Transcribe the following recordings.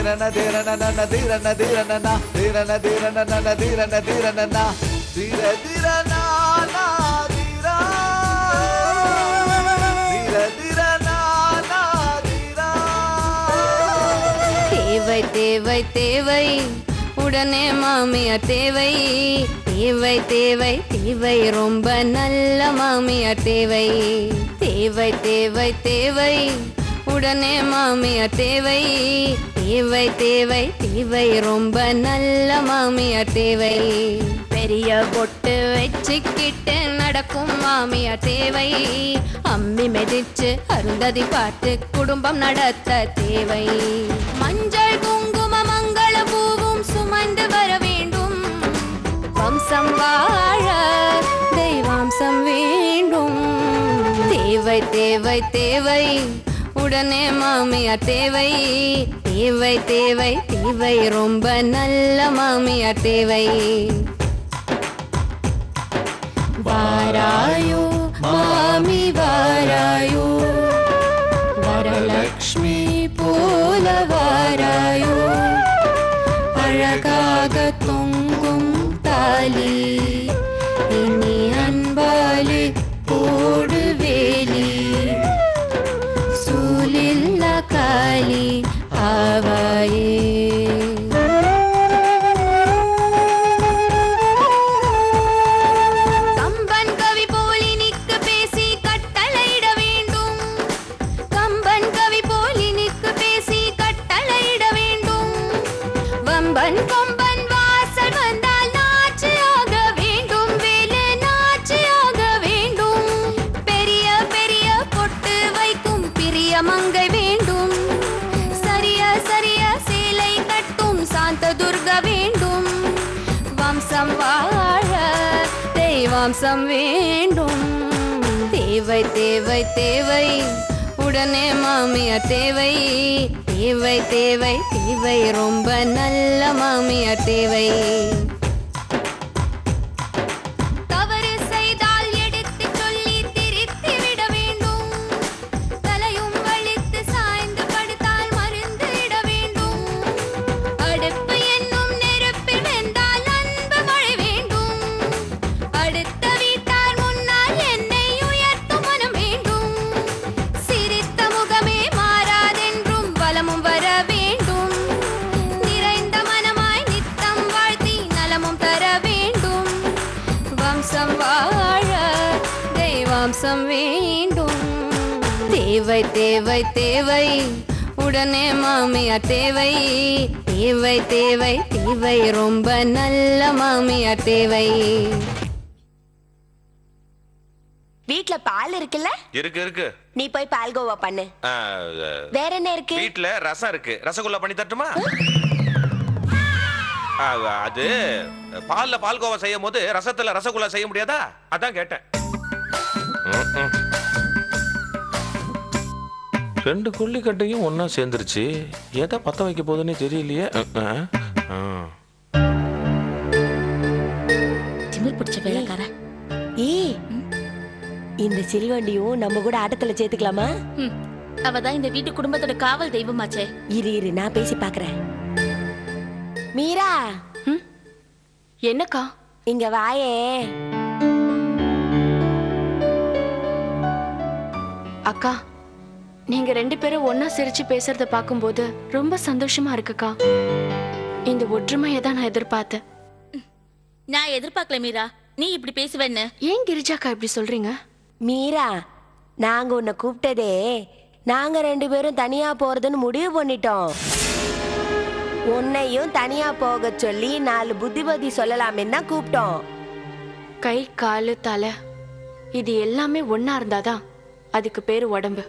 தீரன தீரன தீரன தீரன தீரன தீரன தீரன தீரன தீர தீரனா தீரா தீர தீரனா தீரா. தேவை தேவை தேவை உடனே மாமியார் தேவை. தேவை தேவை தேவை ரொம்ப நல்ல மாமியார் தேவை. தேவை தேவை தேவை உடனே மாமியார் தேவை. தேவை தேவை தேவை ரொம்ப நல்ல மாமியார் தேவை. பெரிய பொட்டு வச்சுக்கிட்டு நடக்கும் மாமியார் தேவை. அம்மி மிதிச்சு அருந்ததி பார்த்து குடும்பம் நடத்த தேவை. மஞ்சள் குங்கும மங்கள பூவும் சுமந்து வர வேண்டும். வம்சம் வாழ தெய்வாம்சம் வேண்டும். தேவை தேவை தேவை உடனே மாமியார் தேவை. தேவை தேவை தேவை ரொம்ப நல்ல மாமியார் தேவை. வாராயோ மாமி வாராயோ, வரலக்ஷ்மி போல வாராயோ, அழகாக தொங்கும் தாலி இனி அன்பாலி போடு வேலி. சூலில்ல காலி ஆவாயே. கம்பன் கவி போலி நிக்கு பேசி கட்டளையிட வேண்டும். கம்பன் கவி போலி நிக்கு பேசி கட்டளையிட வேண்டும். வம்பன் கொம்பன் வாசல் வந்தால் நாச்சியாக வேண்டும். வேலை நாச்சியாக வேண்டும். பெரிய பெரிய பொட்டு வைக்கும் பிரிய மங்கை வேண்டும். சரிய சரிய சேலை கட்டும் சாந்த துர்க வேண்டும். வம்சம் வாழ தெய்வாம்சம் வேண்டும். தேவை தேவை தேவை உடனே மாமியார் தேவை. தேவை தேவை தேவை ரொம்ப நல்ல மாமியார் தேவை. தவறு செய்தால் எடுத்து சொல்லி திருத்தி விட வேண்டும். தலையும் வலித்து சாய்ந்து படுத்தால் மருந்து இட வேண்டும். அடுப்பு என்னும் நெருப்பில் வெந்தால் அன்பு மழை வேண்டும். அடுத்த வீட்டார் முன்னால் என்னை உயர்த்தும் மனம் வேண்டும். சிரித்த முகமே மாறாதென்றும் பலமும் வர வேண்டும். நிறைந்த மனமாய் நித்தம் வாழ்த்தி நலமும் தர வேண்டும். வம்சம் வாழ தெய்வாம்சம் வேண்டும். தேவை தேவை தேவை உடனே மாமியார் தேவை. தேவை தேவை தேவை ரொம்ப நல்ல மாமியார் தேவை. வீட்ல பால் இருக்குல்ல? இருக்கு இருக்கு. நீ போய் பால்கோவா பண்ணு. வேற என்ன இருக்கு? வீட்ல ரசம் இருக்கு. ரசகுல்லா பண்ணி தட்டுமா? அது பால்ல பால்கோவா செய்யும் போது ரசத்துல ரசகுல்லா செய்ய முடியாதா? அதான் கேட்டேன். ரெண்டு கொல்லிக்கட்டையும் ஒன்னா சேர்ந்துருச்சு. எதை பத்த வைக்க போகுதுன்னு தெரியலையே. திமிர் பிடிச்ச வேலைக்கார. இந்த சில்வண்டியும் நம்ம கூட ஆட்டத்துல சேர்த்துக்கலாமா? அவதான் இந்த வீட்டு குடும்பத்தோட காவல் தெய்வமாச்சே. இரு இரு நான் பேசி பாக்குறேன். மீரா, என்னக்கா? இங்க வாயே. அக்கா, நீங்க ரெண்டு பேரும் ஒன்னா சிரிச்சு பேசுறத பாக்கும்போது ரொம்ப சந்தோஷமா இருக்குக்கா. இந்த ஒற்றுமையை தான் நான் எதிர்பார்த்தேன். நான் எதிர்பார்க்கல மீரா, நீ இப்படி பேசுவேன்னு. ஏன் கிரிஜாக்கா இப்படி சொல்றீங்க? மீரா, நாங்க உன்னை கூப்பிட்டதே நாங்க ரெண்டு பேரும் தனியா போறதுன்னு முடிவு பண்ணிட்டோம். உன்னையும் தனியா போக சொல்லி 4 புத்திபதி சொல்லலாமே தான் கூப்பிட்டோம். கை காலு தலை இது எல்லாமே ஒன்னா இருந்தாதான் அதுக்கு பேரு உடம்பு.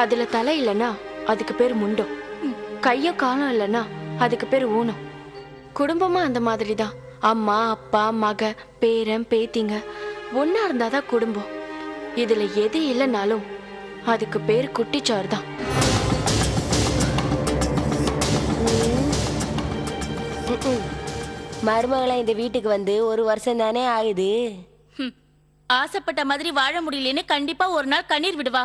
அதுல தலை இல்லைன்னா அதுக்கு பேரு முண்டம். கையோ காலம் இல்லைன்னா அதுக்கு பேரு ஊனம். குடும்பமா அந்த மாதிரிதான். அம்மா அப்பா மக பேரன் பேத்திங்க ஒன்னா இருந்தாதான் குடும்பம். இதுல எது இல்லைனாலும் அதுக்கு பேரு குட்டிச்சாறு தான். மருமகளை இந்த வீட்டுக்கு வந்து 1 வருஷம் தானே ஆகுது. ஆசைப்பட்ட மாதிரி வாழ முடியலன்னு கண்டிப்பா ஒரு நாள் கண்ணீர் விடுவா.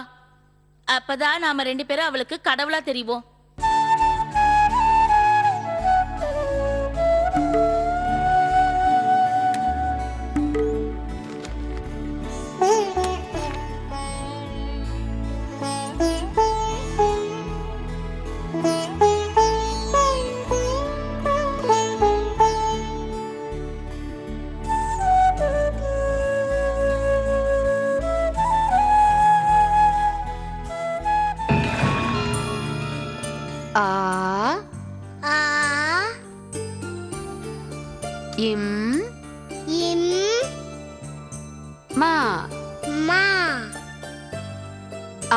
அப்பதான் நாம ரெண்டு பேரும் அவளுக்கு கடவுளா தெரிவோம்.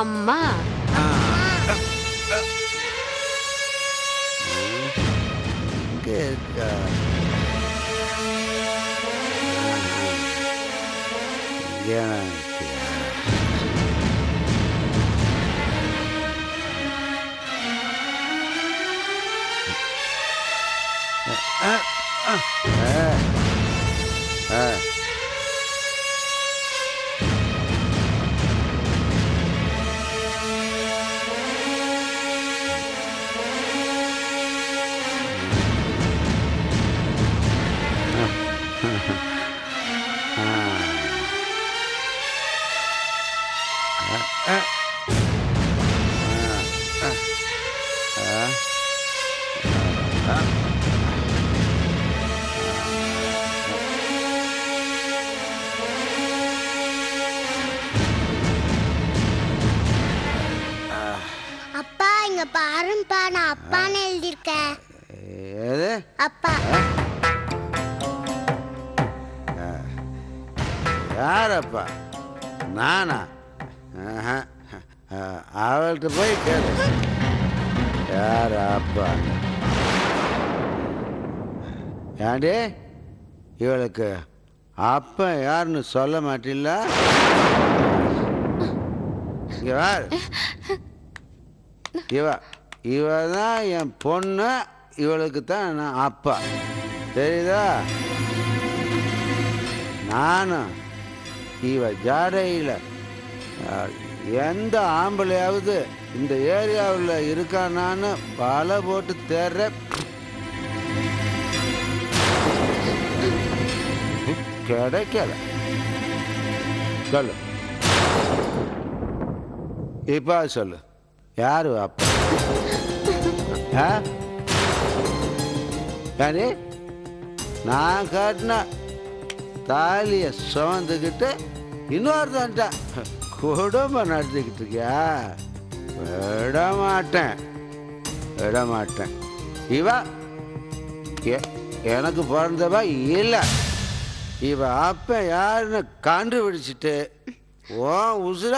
அம்மா. அப்பா இங்க பாருப்பா, நான் அப்பான்னு எழுதியிருக்கேன். அப்பா. யாரப்பா? நானா? அவள்கிட்ட போய் கேளு. யார் அப்பா? ஏண்டே இவளுக்கு அப்பா யாருன்னு சொல்ல மாட்டில்ல? இங்க வாரு. இவ தான் என் பொண்ணு, இவளுக்கு தான் நான் அப்பா. தெரியுதா? நானும் இவ ஜாடையில் எந்த ஆம்பளையாவது இந்த ஏரியாவில் இருக்கானான்னு பல போட்டு தேர்ற கிடைக்கல. சொல்லு, இப்ப சொல்லு, யாரு அப்பா? யாரு? நான் காட்டின தாலியை சுமந்துக்கிட்டு இன்னொருத்தன்ட்ட குடும்பம் நடத்திக்கிட்டு இருக்கியா? விடமாட்டேன், விடமாட்டேன். இவ எனக்கு பிறந்தவ இல்லை. இவ அப்ப யாருன்னு கண்டுபிடிச்சிட்டு உன் உசுர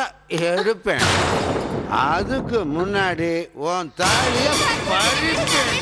எடுப்பேன். அதுக்கு முன்னாடி உன் தாலிய பறிப்பேன்.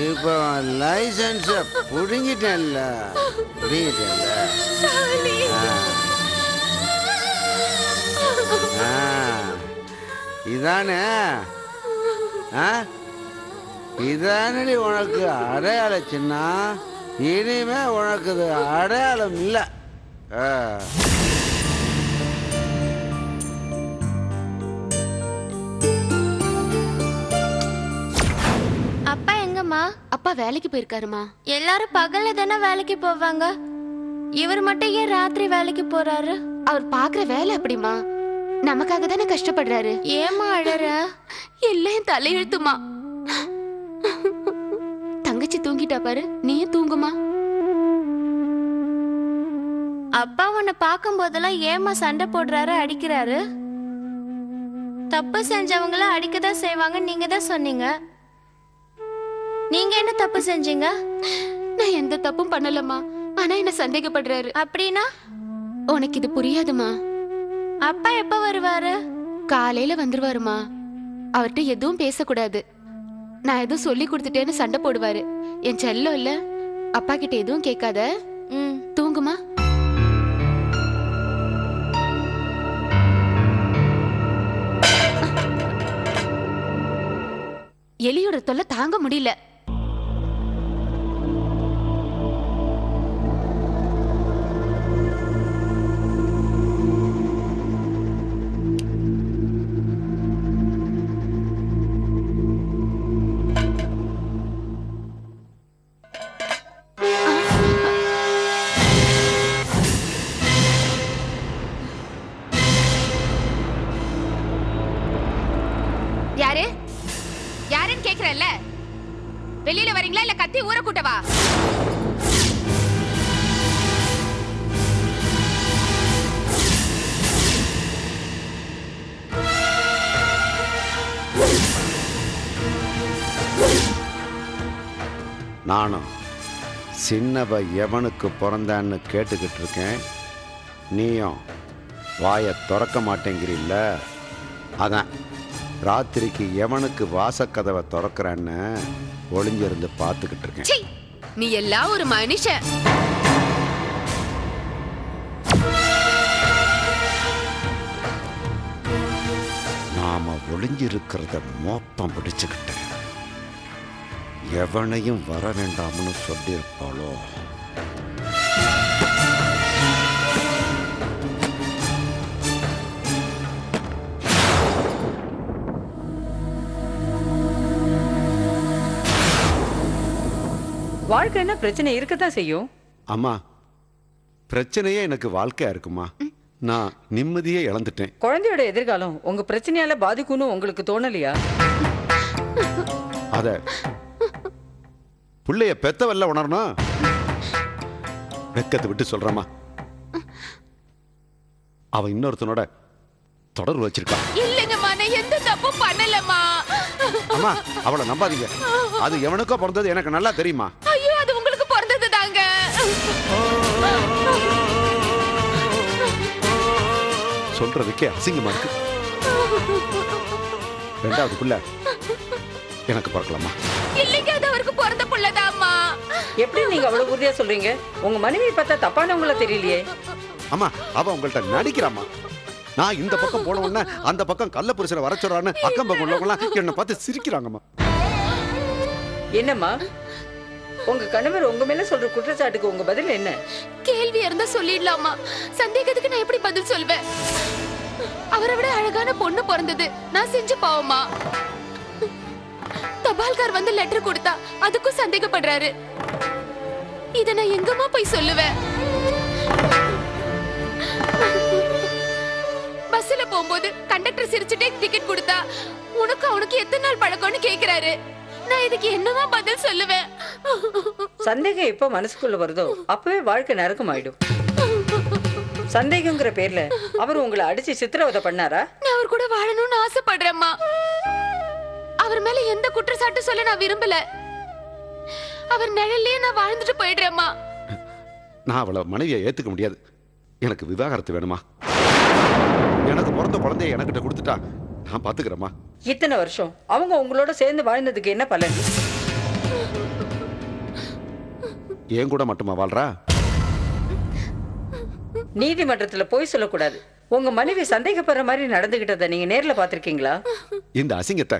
இப்போ லைசன்ஸ புடுங்கிட்டேன்ல, இதானே இதானடி உனக்கு அடையாள சின்ன. இனிமே உனக்கு அடையாளம் இல்லை. அப்பா எங்கம்மா? அப்பா வேலைக்கு போயிருக்காருமா. எல்லாரும் பகல்ல தானே வேலைக்கு போவாங்க, இவர் மட்டும் ஏன் ராத்திரி வேலைக்கு போறாரு? அவர் பாக்குற வேலை அப்படிமா, நமக்காக தானே கஷ்டப்படுறாரு. ஏமா அழற? எல்லாம் தலையெழுத்துமா. தங்கச்சி தூங்கிட்டா பாரு, நீயும் தூங்குமா. அப்பா உன்னை பார்க்கும் போதெல்லாம் ஏமா சண்டை போடுறாரு, அடிக்கிறாரு? தப்பு செஞ்சவங்கள அடிக்கதான் செய்வாங்க, நீங்க தான் சொன்னீங்க. நீங்க என்ன தப்பு செஞ்சீங்க? நான் எந்த தப்பும் பண்ணலம்மா, ஆனா என்ன சந்தேகப்படுறாரு. அப்படின்னா உனக்கு இது புரியாதுமா. அப்பா எப்ப வருவாரு? காலையில வந்துருவாருமா. அவர்கிட்ட எதுவும் பேசக்கூடாது, நான் எதுவும் சொல்லி கொடுத்துட்டேன்னு சண்டை போடுவாரு. என் செல்லம் இல்ல, அப்பா கிட்ட எதுவும் கேட்காத. தூங்குமா. எலியோட தொல்லை தாங்க முடியல. நானும் சின்னவ எவனுக்கு பிறந்தான்னு கேட்டுக்கிட்டு இருக்கேன். நீயும் வாயை திறக்க மாட்டேங்கிறீல்ல, அதான் ராத்திரிக்கு எவனுக்கு வாசக்கதவை திறக்கிறேன்னு ஒளிஞ்சிருந்து பார்த்துக்கிட்டு இருக்கேன். நீ எல்லாம் ஒரு மனுஷன். நாம ஒளிஞ்சிருக்கிறத மோப்பம் பிடிச்சுக்கிட்டேன். எவனையும் வர வேண்டாம்னு சொல்லியிருப்பாளோ? வாழ்க்கைன்னா பிரச்சனை இருக்கத்தான் செய்யும். அம்மா, பிரச்சனையே எனக்கு வாழ்க்கையா இருக்குமா? நான் நிம்மதியே இழந்துட்டேன். குழந்தையோட எதிர்காலம் உங்க பிரச்சனையால பாதிக்கும்னு உங்களுக்கு தோணலையா? அத புள்ளைய பெத்தவல்ல உணரணும். வெக்கத்தை விட்டு சொல்றமா, அவ இன்னொருத்தனோட தொடர்பு வச்சிருக்கா. இல்லங்கம்மா, நான் எந்த தப்பும் பண்ணலம்மா. அம்மா, அவளை நம்பாதீங்க. அது எவனுக்கோ பிறந்தது எனக்கு நல்லா தெரியுமா. ஐயோ, அது உங்களுக்கு பிறந்தது தாங்க. சொல்றதுக்கே அசிங்கமா இருக்கு. ரெண்டாவது புள்ள எனக்கு பிறக்கலாமா? இல்லைங்க, அது அவருக்கு பிறந்த புள்ளதாம்மா. எப்படி நீங்க அவ்வளவு உறுதியா சொல்றீங்க? உங்க மனைவி பார்த்தா தப்பானவங்கள தெரியலையே. அம்மா, அவ உங்கள்ட்ட நடிக்கிறாமா. நான் இந்த பக்கம் போன உடனே அந்த பக்கம் கள்ள புருஷனை வர சொல்றான்னு அக்கம் பக்கம் உள்ளவங்களாம் என்னை பார்த்து சிரிக்கிறாங்கம்மா. என்னம்மா, உங்க கணவர் உங்க மேல சொல்ற குற்றச்சாட்டுக்கு உங்க பதில் என்ன? கேள்வி இருந்தா சொல்லிடலாமா? சந்தேகத்துக்கு நான் எப்படி பதில் சொல்வேன்? அவரை விட அழகான பொண்ணு பிறந்தது நான் செஞ்ச பாவமா? தபால்கார் வந்து லெட்டர் கொடுத்தா அதுக்கும் சந்தேகப்படுறாரு. இத நான் எங்கம்மா போய் சொல்லுவேன்? பஸ்ல போகும்போது கண்டக்டர் சிரிச்சுட்டே டிக்கெட் கொடுத்தா உனக்கு அவனுக்கு எத்தனை நாள் பழக்கம்னு கேக்குறாரு. நான் இதுக்கு என்னமா பதில் சொல்லுவேன்? சந்தேகம் எப்ப மனசுக்குள்ள வருதோ அப்பவே வாழ்க்கை நரகம் ஆயிடும். சந்தேகங்கிற பேர்ல அவர் உங்களை அடிச்சு சித்திரவதை பண்ணாரா? நான் அவர் கூட வாழணும்னு ஆசைப்படுறேம்மா. அவர் மேல எந்த குற்றச்சாட்டு சொல்ல நான் விரும்பல. அவர் நிழல்லே நான் வாழ்ந்துட்டு போயிடுறேம்மா. நான் அவளை மனைவியை ஏத்துக்க முடியாது. எனக்கு விவாகரத்து வேணுமா? எனக்கு பிறந்த குழந்தைய எனக்கிட்ட கொடுத்துட்டா நான் பாத்துக்கிறேம்மா. இத்தனை வருஷம் அவங்க உங்களோட சேர்ந்து வாழ்ந்ததுக்கு என்ன பலன்? ஏன் கூட மட்டுமா வாழ்றா? நீதிமன்றத்துல போய் சொல்லக்கூடாது. உங்க மனைவி சந்தேகப்படுற மாதிரி நடந்துகிட்டத நீங்க நேர்ல பாத்திருக்கீங்களா? இந்த அசிங்கத்தை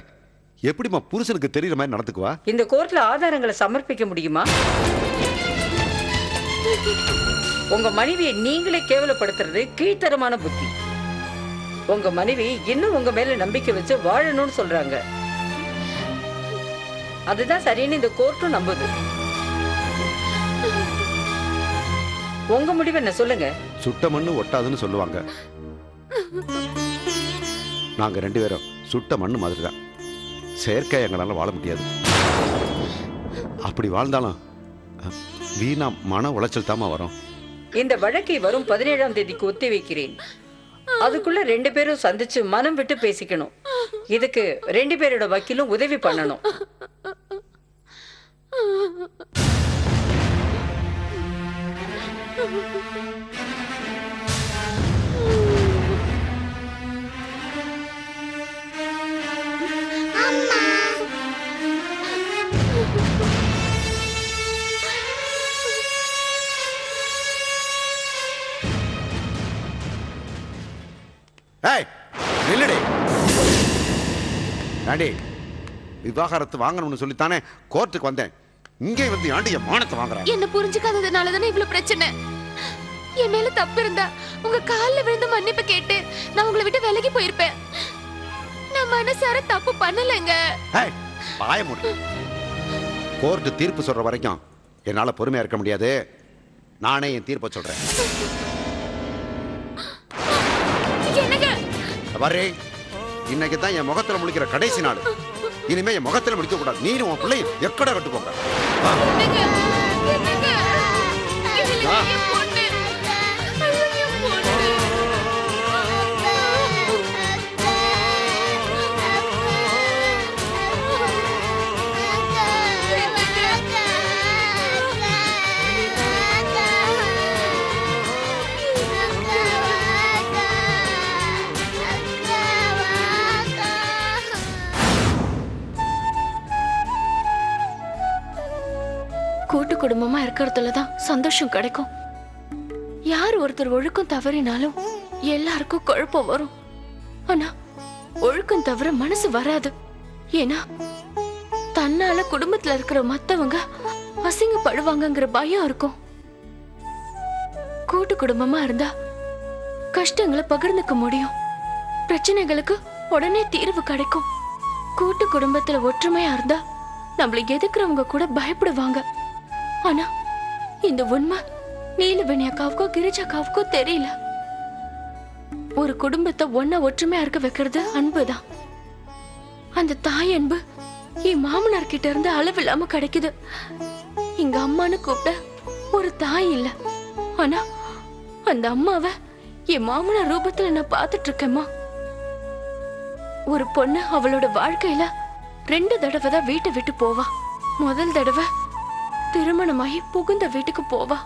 எப்படிமா புருஷனுக்கு தெரியற மாதிரி நடந்துக்குவா? இந்த கோர்ட்ல ஆதாரங்களை சமர்ப்பிக்க முடியுமா? உங்க மனைவியை நீங்களே கேவலப்படுத்துறது கீழ்த்தரமான புத்தி. உங்க மனைவி இன்னும் உங்க மேல நம்பிக்கை வச்சு வாழணும்னு சொல்றாங்க. அதுதான் சரின்னு இந்த கோர்ட்டும் நம்புது. உங்க முடிவு என்ன சொல்லுங்க? சுட்ட மண்ணு ஒட்டாதுன்னு சொல்லுவாங்க. நாங்க ரெண்டு பேரும் சுட்ட மண்ணு மாதிரி தான். செயற்கை எங்களால வாழ முடியாது. அப்படி வாழ்ந்தாலும் வீணா மன உளைச்சல் தாமா வரும். இந்த வழக்கை வரும் 17ஆம் தேதிக்கு ஒத்தி வைக்கிறேன். அதுக்குள்ள ரெண்டு பேரும் சந்திச்சு மனம் விட்டு பேசிக்கணும். இதுக்கு ரெண்டு பேரோட வக்கீலும் உதவி பண்ணணும். ஏய், நில்லுடி. ஆண்டி, விவாகரத்து வாங்கணும்னு சொல்லித்தானே கோர்ட்டுக்கு வந்தேன். இங்கே வந்து ஆண்டி என் மானத்தை வாங்குறேன். என்ன புரிஞ்சுக்காததுனால தானே இவ்வளவு பிரச்சனை. என் மேல தப்பு இருந்தா உங்க கால்ல விழுந்து மன்னிப்பு கேட்டு நான் உங்களை விட்டு விலகி போயிருப்பேன். நான் மனசார தப்பு பண்ணலங்க. ஏய், வாய மூடு. கோர்ட்டு தீர்ப்பு சொல்ற வரைக்கும் என்னால பொறுமையா இருக்க முடியாது. நானே என் தீர்ப்பை சொல்றேன். வரே, இன்னைக்கு தான் என் முகத்துல முழிக்கிற கடைசி நாள். இனிமே என் முகத்துல முடிக்க கூடாது. நீரும் உன் பிள்ளையும் எக்கட கட்டு போங்க. இருக்கிறதுல தான் சந்தோஷம் கிடைக்கும். யார் ஒருத்தர் ஒழுக்கம் தவறினாலும் எல்லாருக்கும் குழப்பம் வரும். ஆனா ஒழுக்கம் தவிர மனசு வராது. ஏன்னா தன்னால குடும்பத்துல இருக்கிற மத்தவங்க அசிங்கப்படுவாங்கங்கிற பயம் இருக்கும். கூட்டு குடும்பமா இருந்தா கஷ்டங்களை பகிர்ந்துக்க முடியும். பிரச்சனைகளுக்கு உடனே தீர்வு கிடைக்கும். கூட்டு குடும்பத்துல ஒற்றுமையா இருந்தா நம்மள எதுக்குறவங்க கூட பயப்படுவாங்க. ஆனா இந்த உண்மை நீலவேணி அக்காவுக்கோ கிரிஜாக்காவுக்கோ தெரியல. ஒரு குடும்பத்தை ஒன்னா ஒற்றுமையா இருக்க வைக்கிறது அன்புதான். அந்த தாய் அன்பு என் மாமனார் கிட்ட இருந்து அளவில்லாம கிடைக்குது. எங்க அம்மான்னு கூப்பிட்ட ஒரு தாய் இல்ல, ஆனா அந்த அம்மாவை என் மாமனார் ரூபத்துல நான் பார்த்துட்டு இருக்கேம்மா. ஒரு பொண்ணு அவளோட வாழ்க்கையில 2 தடவை தான் வீட்டை விட்டு போவா. முதல் தடவை திருமணமாகி புகுந்த வீட்டுக்கு போவா.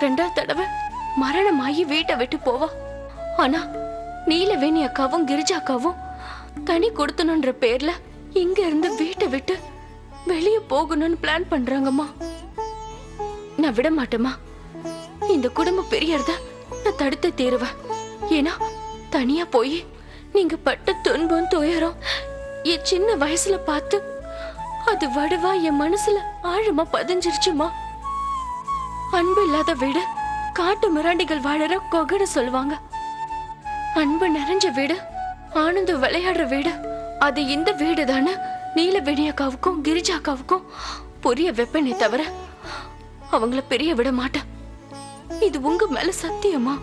2வது தடவை மரணமாகி வீட்டை விட்டு போவா. ஆனா நீலவேணி அக்காவும் கிரிஜா அக்காவும் தனி கொடுத்தணுன்ற பேர்ல இங்க இருந்து வீட்டை விட்டு வெளியே போகணும்னு பிளான் பண்றாங்கம்மா. நான் விட மாட்டேமா. இந்த குடும்பம் பெரியறத நான் தடுத்து தீருவேன். ஏன்னா தனியா போய் நீங்க பட்ட துன்பம் துயரம் என் சின்ன வயசுல பார்த்து அது வடுவா என் மனசுல ஆழமா பதிஞ்சிருச்சுமா. அன்பு இல்லாத வீடு காட்டு மிராண்டிகள் வாழற கொகட சொல்லுவாங்க. அன்பு நிறைஞ்ச வீடு ஆனந்தம் விளையாடுற வீடு அது இந்த வீடு தானே நீலவேணி அக்காவுக்கும் கிரிஜாக்காவுக்கும் புரிய வெப்பனே தவிர அவங்கள பிரிய விட மாட்டேன். இது உங்க மேல சத்தியமா?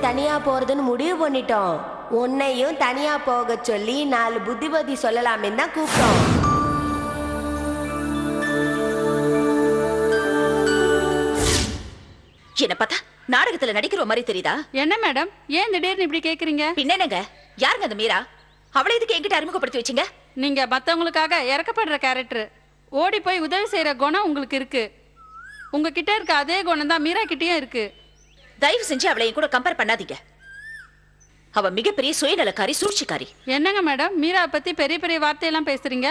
தனியா போறதுன்னு முடிவு பண்ணிட்டோம். உன்னையும் தனியா போக சொல்லி 4 புத்திபதி சொல்லலாமே தான் கூப்பிட்டோம். என்ன பார்த்தா நாடகத்துல நடிக்கிற மாதிரி தெரியுதா? என்ன மேடம் ஏன் திடீர்னு இப்படி கேக்குறீங்க? பின்னங்க யாருங்க அந்த மீரா? அவளை எதுக்கு என்கிட்ட அறிமுகப்படுத்தி வச்சீங்க? நீங்க மத்தவங்களுக்காக இறக்கப்படுற கேரக்டர். ஓடி போய் உதவி செய்யற குணம் உங்களுக்கு இருக்கு. உங்ககிட்ட இருக்க அதே குணம் தான் மீரா கிட்டயும் இருக்கு. தயவு செஞ்சு அவளை கூட கம்பேர் பண்ணாதீங்க. அவ மிகப்பெரிய சுயநலக்காரி, சூழ்ச்சிக்காரி. என்னங்க மேடம் மீரா பத்தி பெரிய பெரிய வார்த்தையெல்லாம் பேசுறீங்க?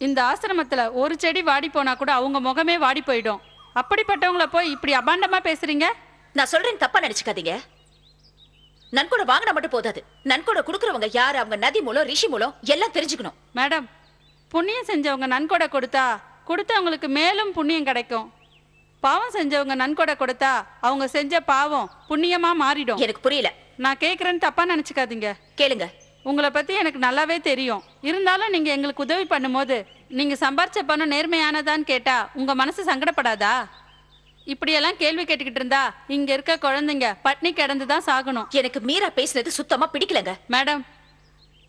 இந்த ஆசிரமத்துல ஒரு செடி வாடி போனா கூட அவங்க முகமே வாடி போயிடும். அப்படிப்பட்டவங்கள போய் இப்படி அபாண்டமா பேசுறீங்க? நான் சொல்றேன் தப்பா நினைச்சுக்காதீங்க. நன்கொடை வாங்கினா மட்டும் போதாது. நன்கொடை கொடுக்கறவங்க யாரு, அவங்க நதி மூலம் ரிஷி மூலம் எல்லாம் தெரிஞ்சுக்கணும். மேடம் புண்ணியம் செஞ்சவங்க நன்கொடை கொடுத்தவங்களுக்கு மேலும் புண்ணியம் கிடைக்கும். பாவம் செஞ்சவங்க நன்கொடை கொடுத்தா அவங்க செஞ்ச பாவம் புண்ணியமா மாறிடும். எனக்கு புரியல. நான் கேக்குறேன்னு தப்பா நினைச்சுக்காதீங்க. கேளுங்க. உங்களை பத்தி எனக்கு நல்லாவே தெரியும். இருந்தாலும் நீங்க எங்களுக்கு உதவி பண்ணும்போது நீங்க சம்பாரிச்ச பணம் நேர்மையானதான்னு கேட்டா உங்க மனசு சங்கடப்படாதா? இப்படியெல்லாம் கேள்வி கேட்டுக்கிட்டு இருந்தா இங்க இருக்க குழந்தைங்க பட்னி கிடந்துதான் சாகணும். எனக்கு மீரா பேசுனது சுத்தமா பிடிக்கலங்க. மேடம்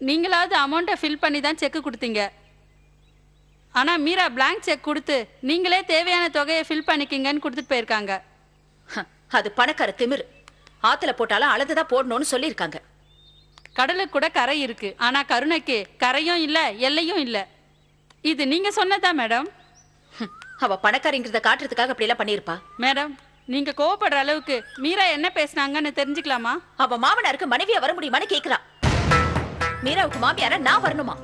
நீங்களாவது அமௌண்ட்டை ஃபில் பண்ணி தான் செக் கொடுத்தீங்க. ஆனா மீரா பிளாங்க் செக் கொடுத்து நீங்களே தேவையான தொகையை ஃபில் பண்ணிக்கிங்கன்னு கொடுத்துட்டு போயிருக்காங்க. அது பணக்கார திமிரு. ஆத்துல போட்டாலும் அளந்துதான் போடணும்னு சொல்லியிருக்காங்க. கடலுக்கு கூட கரை இருக்கு, ஆனா கருணைக்கு கரையும் இல்ல எல்லையும் இல்ல. இது நீங்க சொன்னதா மேடம்? அவ பணக்காரிங்கிறத காட்டுறதுக்காக அப்படி எல்லாம் பண்ணிருப்பா. மேடம் நீங்க கோவப்படுற அளவுக்கு மீரா என்ன பேசினாங்கன்னு தெரிஞ்சுக்கலாமா? அவ மாமனாருக்கு மனைவியா வர முடியுமான்னு கேக்குறா. மீராவுக்கு மாமியாரா நான் வரணுமா?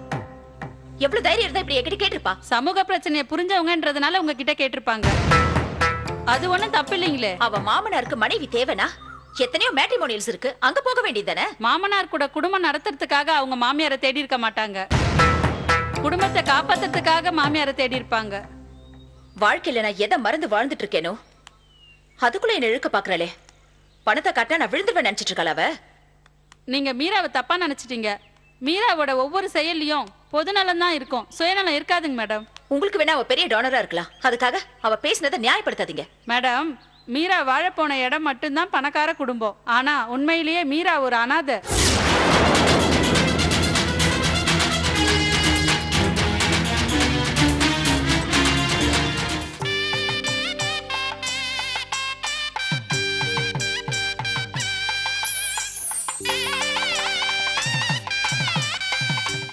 எவ்வளவு தைரியம் இருந்தா இப்படி என்கிட்ட கேட்டிருப்பா? சமூக பிரச்சனையை புரிஞ்சவங்கன்றதுனால உங்ககிட்ட கேட்டிருப்பாங்க. அது ஒண்ணும் தப்பு இல்லைங்களே. அவ மாமனாருக்கு மனைவி தேவைனா எத்தனையோ மேட்ரிமோனியல்ஸ் இருக்கு, அங்க போக வேண்டியதானே? மாமனார் கூட குடும்பம் நடத்துறதுக்காக அவங்க மாமியாரை தேடி இருக்க மாட்டாங்க. குடும்பத்தை காப்பாத்துறதுக்காக மாமியாரை தேடி இருப்பாங்க. வாழ்க்கையில நான் எதை மறந்து வாழ்ந்துட்டு இருக்கேனோ அதுக்குள்ள என்ன இழுக்க பாக்குறாளே. பணத்தை காட்டினா நான் விழுந்துருவேன் நினைச்சிட்டு இருக்காள அவ. நீங்க மீராவை தப்பா நினைச்சிட்டீங்க. மீராவோட ஒவ்வொரு செயல்லையும் பொதுநலம் தான் இருக்கும், சுயநலம் இருக்காதுங்க மேடம். உங்களுக்கு வேணா அவ பெரிய டோனரா இருக்கலாம், அதுக்காக அவ பேசினதை நியாயப்படுத்தாதீங்க. மேடம் மீரா வாழ போன இடம் மட்டும்தான் பணக்கார குடும்பம். ஆனா உண்மையிலேயே மீரா ஒரு அனாதை.